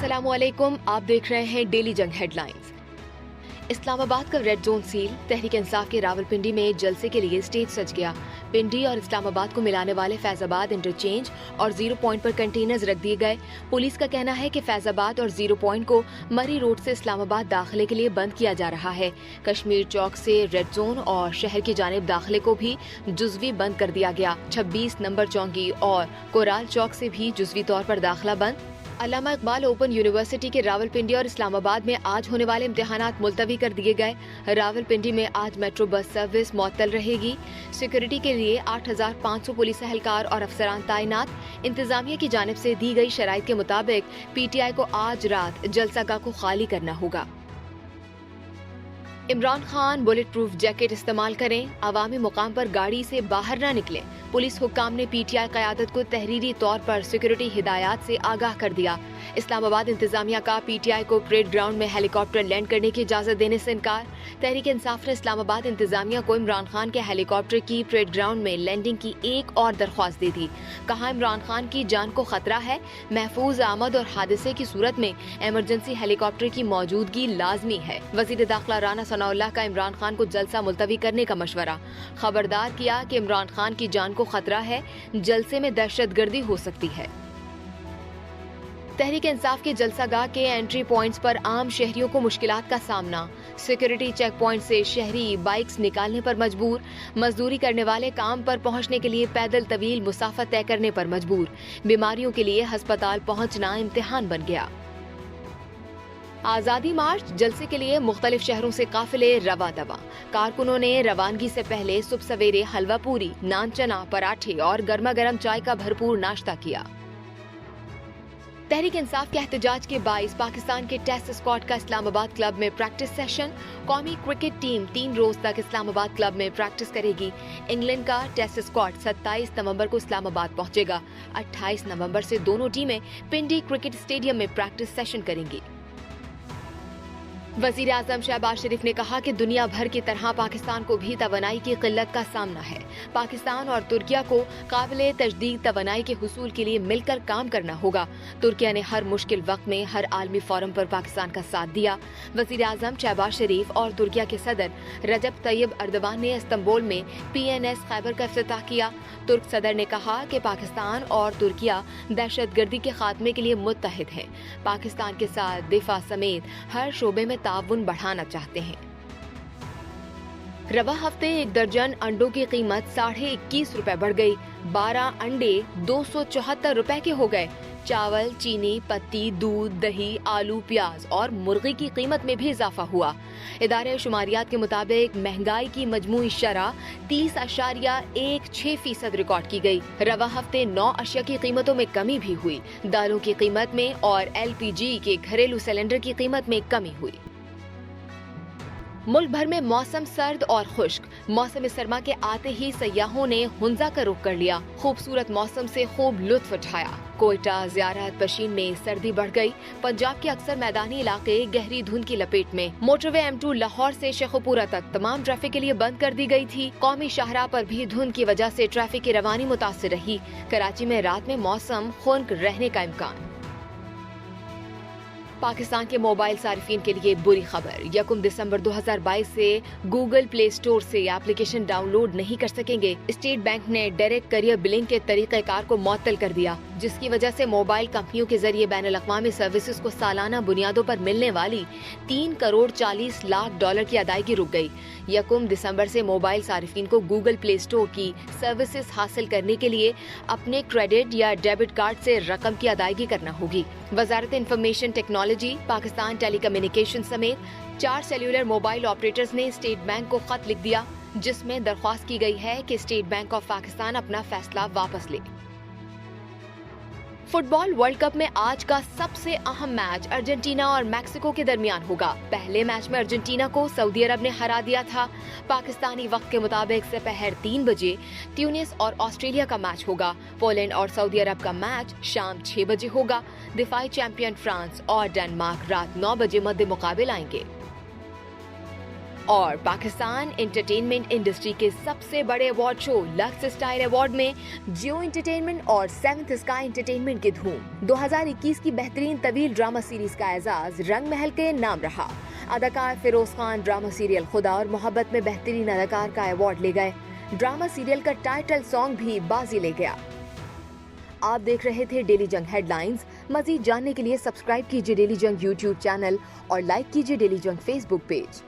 अस्सलामुअलैकुम, आप देख रहे हैं डेली जंग हेडलाइंस। इस्लामाबाद का red zone seal. Tehreek Insaf के रावलपिंडी में जलसे के लिए स्टेज सज गया। पिंडी और इस्लामाबाद को मिलाने वाले फैजाबाद इंटरचेंज और जीरो पॉइंट पर कंटेनर्स रख दिए गए। पुलिस का कहना है कि फैजाबाद और जीरो पॉइंट को मरी रोड से इस्लामाबाद दाखिले के लिए बंद किया जा रहा है। कश्मीर चौक से रेड जोन और शहर की जानिब दाखिले को भी जुज़वी बंद कर दिया गया। 26 नंबर चौकी और कोराल चौक से भी जुज़वी तौर पर दाखिला बंद। अल्लामा इकबाल ओपन यूनिवर्सिटी के रावलपिंडी और इस्लामाबाद में आज होने वाले इम्तिहानात मुलतवी कर दिए गए। रावलपिंडी में आज मेट्रो बस सर्विस मुअत्तल रहेगी। सिक्योरिटी के लिए 8,500 पुलिस एहलकार और अफसरान तैनात। इंतजामिया की जानिब से दी गई शराइत के मुताबिक PTI को आज रात जलसागाह को खाली करना होगा। Imran Khan bullet proof jacket इस्तेमाल करें, अवामी मुकाम पर गाड़ी से बाहर न निकलें। पुलिस हुक्काम ने PTI क़यादत को तहरीरी तौर पर सिक्योरिटी हिदायत से आगाह कर दिया। इस्लामाबाद इंतजामिया का PTI को परेड ग्राउंड में हेलीकॉप्टर लैंड करने की इजाज़त देने से इनकार। तहरीक इंसाफ ने इस्लामाबाद इंतजामिया को इमरान खान के हेलीकॉप्टर की परेड ग्राउंड में लैंडिंग की एक और दरख्वास्त दी थी। कहा, इमरान खान की जान को खतरा है। महफूज आमद और हादसे की सूरत में इमरजेंसी हेलीकॉप्टर की मौजूदगी लाजमी है। वज़ीर दाखिला राना सनाउल्लाह का इमरान खान को जलसा मुलतवी करने का मशवरा। खबरदार किया कि इमरान खान की जान को खतरा है, जलसे में दहशतगर्दी हो सकती है। तहरीक इंसाफ के जलसागाह के एंट्री पॉइंट्स पर आम शहरियों को मुश्किलात का सामना। सिक्योरिटी चेक पॉइंट से शहरी बाइक्स निकालने पर मजबूर। मजदूरी करने वाले काम पर पहुंचने के लिए पैदल तवील मुसाफत तय करने पर मजबूर। बीमारियों के लिए अस्पताल पहुंचना इम्तिहान बन गया। आज़ादी मार्च जलसे के लिए मुख्तलिफ शहरों से काफिले रवा दवा। कारकुनों ने रवानगी से पहले सुबह सवेरे हलवा पूरी, नान चना, पराठे और गर्मा गर्म चाय का भरपूर नाश्ता किया। तहरीक इंसाफ के एहतजाज के बाइस पाकिस्तान के टेस्ट स्क्वाड का इस्लामाबाद क्लब में प्रैक्टिस सेशन। कौमी क्रिकेट टीम 3 रोज तक इस्लामाबाद क्लब में प्रैक्टिस करेगी। इंग्लैंड का टेस्ट स्क्वाड 27 नवंबर को इस्लामाबाद पहुंचेगा। 28 नवंबर से दोनों टीमें पिंडी क्रिकेट स्टेडियम में प्रैक्टिस सेशन करेंगी। वज़ीर आज़म शहबाज शरीफ ने कहा कि दुनिया भर की तरह पाकिस्तान को भी तवानाई की किल्लत का सामना है। पाकिस्तान और तुर्किया को काबिले तजदीद तवानाई के हुसूल के लिए मिलकर काम करना होगा। तुर्किया ने हर मुश्किल वक्त में हर आलमी फोरम पर पाकिस्तान का साथ दिया। वज़ीर आज़म शहबाज शरीफ और तुर्किया के सदर रजब तैयब अर्दवान ने इस्तांबुल में PNS खैबर का इफ्तिताह किया। तुर्क सदर ने कहा कि पाकिस्तान और तुर्किया दहशतगर्दी के खात्मे के लिए मुत्तहिद हैं। पाकिस्तान के साथ दिफा समेत हर शोबे में ताउन बढ़ाना चाहते हैं। रवा हफ्ते एक दर्जन अंडों की कीमत 21.5 रुपए बढ़ गई। 12 अंडे 274 रुपए के हो गए। चावल, चीनी, पत्ती, दूध, दही, आलू, प्याज और मुर्गी की कीमत में भी इजाफा हुआ। इदारे शुमारियात के मुताबिक महंगाई की मजमूई शरह 30.16% रिकॉर्ड की गई। रवा हफ्ते 9 अशिया की कीमतों में कमी भी हुई। दालों की कीमत में और LPG के घरेलू सिलेंडर की कीमत में कमी हुई। मुल्क भर में मौसम सर्द और खुश्क। मौसम सरमा के आते ही सयाहों ने हुंजा का रुख कर लिया। खूबसूरत मौसम से खूब लुत्फ उठाया। कोयटा, ज़ियारत, पशीन में सर्दी बढ़ गई। पंजाब के अक्सर मैदानी इलाके गहरी धुंध की लपेट में। मोटरवे M2 लाहौर से शेखुपुरा तक तमाम ट्रैफिक के लिए बंद कर दी गई थी। कौमी शाहराह पर भी धुंध की वजह से ट्रैफिक की रवानी मुतासिर रही। कराची में रात में मौसम खुनक रहने का इम्कान। पाकिस्तान के मोबाइल सारिफीन के लिए बुरी खबर। 1 दिसंबर 2022 से गूगल प्ले स्टोर से एप्लीकेशन डाउनलोड नहीं कर सकेंगे। स्टेट बैंक ने डायरेक्ट करियर बिलिंग के तरीक़ेकार को मुअत्तल कर दिया, जिसकी वजह से मोबाइल कंपनियों के जरिए बैनुल-अक़वामी सर्विसेज को सालाना बुनियादों पर मिलने वाली $3.40 करोड़ की अदायगी रुक गई। 1 दिसंबर से मोबाइल सारिफीन को गूगल प्ले स्टोर की सर्विसेज हासिल करने के लिए अपने क्रेडिट या डेबिट कार्ड से रकम की अदायगी करना होगी। वजारत इंफॉर्मेशन टेक्नोलॉजी, पाकिस्तान टेलीकम्युनिकेशन समेत 4 सेल्यूलर मोबाइल ऑपरेटर्स ने स्टेट बैंक को खत लिख दिया, जिसमें दरख्वास्त की गई है कि स्टेट बैंक ऑफ पाकिस्तान अपना फैसला वापस ले। फुटबॉल वर्ल्ड कप में आज का सबसे अहम मैच अर्जेंटीना और मैक्सिको के दरमियान होगा। पहले मैच में अर्जेंटीना को सऊदी अरब ने हरा दिया था। पाकिस्तानी वक्त के मुताबिक दोपहर 3 बजे ट्यूनिस और ऑस्ट्रेलिया का मैच होगा। पोलैंड और सऊदी अरब का मैच शाम 6 बजे होगा। दिफाई चैंपियन फ्रांस और डेनमार्क रात 9 बजे मध्य मुकाबले आएंगे। اور پاکستان انٹرٹینمنٹ انڈسٹری کے سب سے بڑے award show Lux style award میں جیو انٹرٹینمنٹ اور سیونتھ اسکائی انٹرٹینمنٹ کی دھوم۔ 2021 کی بہترین طویل ڈرامہ سیریز کا اعزاز رنگ محل کے نام رہا۔ اداکار فیروز خان ڈرامہ سیریل خدا اور محبت میں بہترین اداکار کا ایوارڈ لے گئے۔ ڈرامہ سیریل کا ٹائٹل سانگ بھی بازی لے گیا۔ آپ دیکھ رہے تھے ڈیلی جنگ ہیڈ لائنز۔ مزید جاننے کے لیے سبسکرائب کیجیے ڈیلی جنگ یوٹیوب چینل اور لائک کیجیے ڈیلی جنگ فیس بک پیج۔